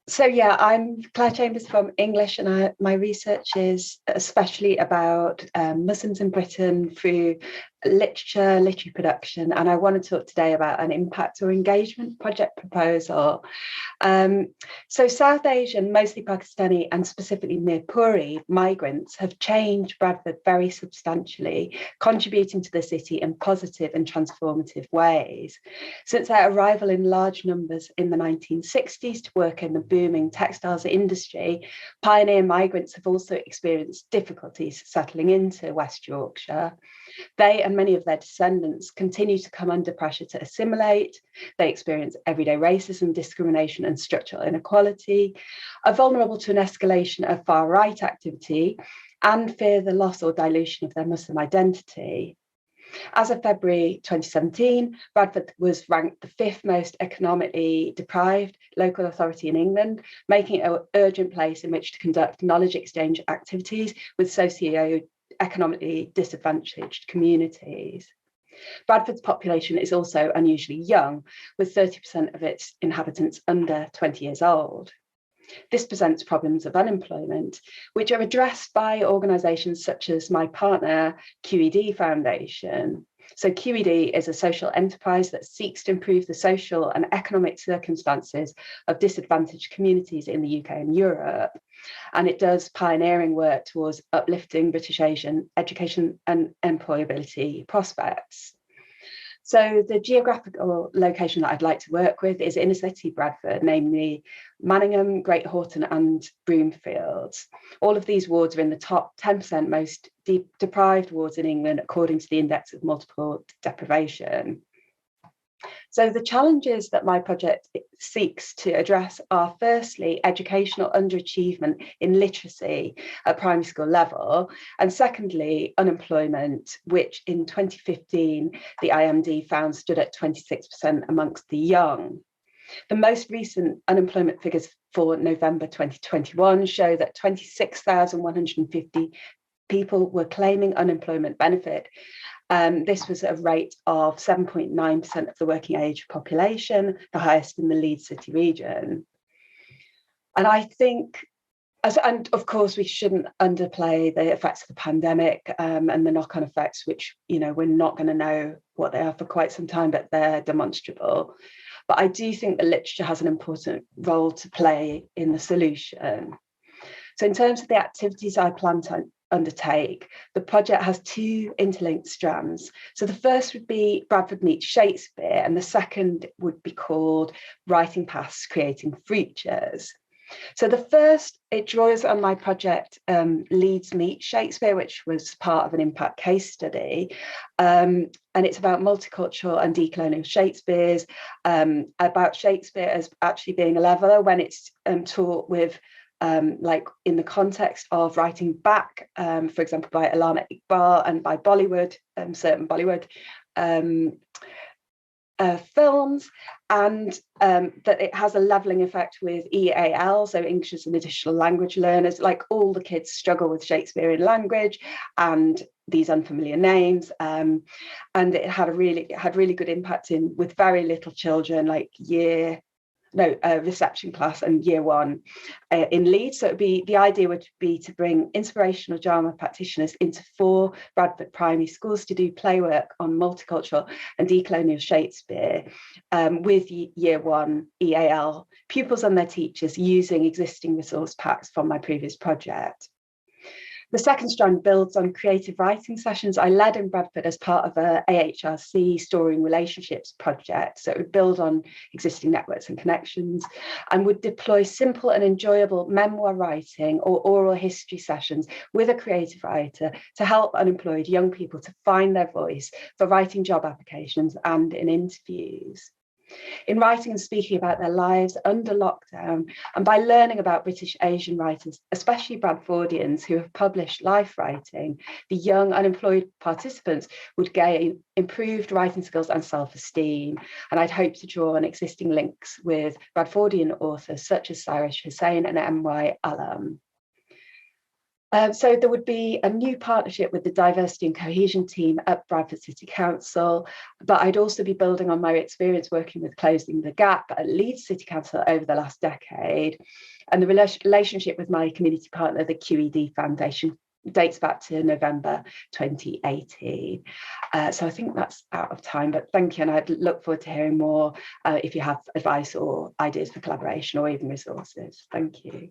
So yeah, I'm Claire Chambers from English, and my research is especially about Muslims in Britain through literary production. And I want to talk today about an impact or engagement project proposal. Um, so South Asian, mostly Pakistani and specifically Mirpuri migrants have changed Bradford very substantially, contributing to the city in positive and transformative ways. Since their arrival in large numbers in the 1960s to work in the booming textiles industry, pioneer migrants have also experienced difficulties settling into West Yorkshire. They and many of their descendants continue to come under pressure to assimilate. They experience everyday racism, discrimination, and structural inequality, are vulnerable to an escalation of far right activity, and fear the loss or dilution of their Muslim identity. As of February 2017, Bradford was ranked the fifth most economically deprived local authority in England, making it an urgent place in which to conduct knowledge exchange activities with socio-economically disadvantaged communities. Bradford's population is also unusually young, with 30% of its inhabitants under 20 years old. This presents problems of unemployment, which are addressed by organisations such as my partner, QED Foundation. So QED is a social enterprise that seeks to improve the social and economic circumstances of disadvantaged communities in the UK and Europe. And it does pioneering work towards uplifting British Asian education and employability prospects. So the geographical location that I'd like to work with is inner city Bradford, namely Manningham, Great Horton and Broomfields. All of these wards are in the top 10% most deprived wards in England, according to the Index of Multiple Deprivation. So the challenges that my project seeks to address are firstly, educational underachievement in literacy at primary school level, and secondly, unemployment, which in 2015, the IMD found stood at 26% amongst the young. The most recent unemployment figures for November 2021 show that 26,150 people were claiming unemployment benefit. This was a rate of 7.9% of the working age population, the highest in the Leeds City region. And I think, and of course, we shouldn't underplay the effects of the pandemic and the knock-on effects, which, we're not going to know what they are for quite some time, but they're demonstrable. But I do think that literature has an important role to play in the solution. So in terms of the activities I plan to undertake, the project has two interlinked strands. So the first would be Bradford Meets Shakespeare, and the second would be called Writing Paths, Creating Futures. So the first, it draws on my project Leeds Meets Shakespeare, which was part of an impact case study. And it's about multicultural and decolonial Shakespeare's, about Shakespeare as actually being a leveller when it's taught with like in the context of writing back, for example, by Allama Iqbal and by Bollywood, certain Bollywood films, and that it has a levelling effect with EAL, so English as an additional language learners. Like all the kids struggle with Shakespearean language and these unfamiliar names, and it had really good impact with very little children, like reception class and year one in Leeds. So the idea would be to bring inspirational drama practitioners into 4 Bradford primary schools to do play work on multicultural and decolonial Shakespeare with year one EAL pupils and their teachers using existing resource packs from my previous project. The second strand builds on creative writing sessions I led in Bradford as part of a AHRC Storing Relationships project. So it would build on existing networks and connections and would deploy simple and enjoyable memoir writing or oral history sessions with a creative writer to help unemployed young people to find their voice for writing job applications and in interviews. In writing and speaking about their lives under lockdown, and by learning about British Asian writers, especially Bradfordians who have published life writing, the young unemployed participants would gain improved writing skills and self-esteem. And I'd hope to draw on existing links with Bradfordian authors such as Cyrus Hussain and M.Y. Alam. So there would be a new partnership with the diversity and cohesion team at Bradford City Council, but I'd also be building on my experience working with Closing the Gap at Leeds City Council over the last decade. And the relationship with my community partner, the QED Foundation, dates back to November 2018. So I think that's out of time, but thank you. And I'd look forward to hearing more if you have advice or ideas for collaboration or even resources. Thank you.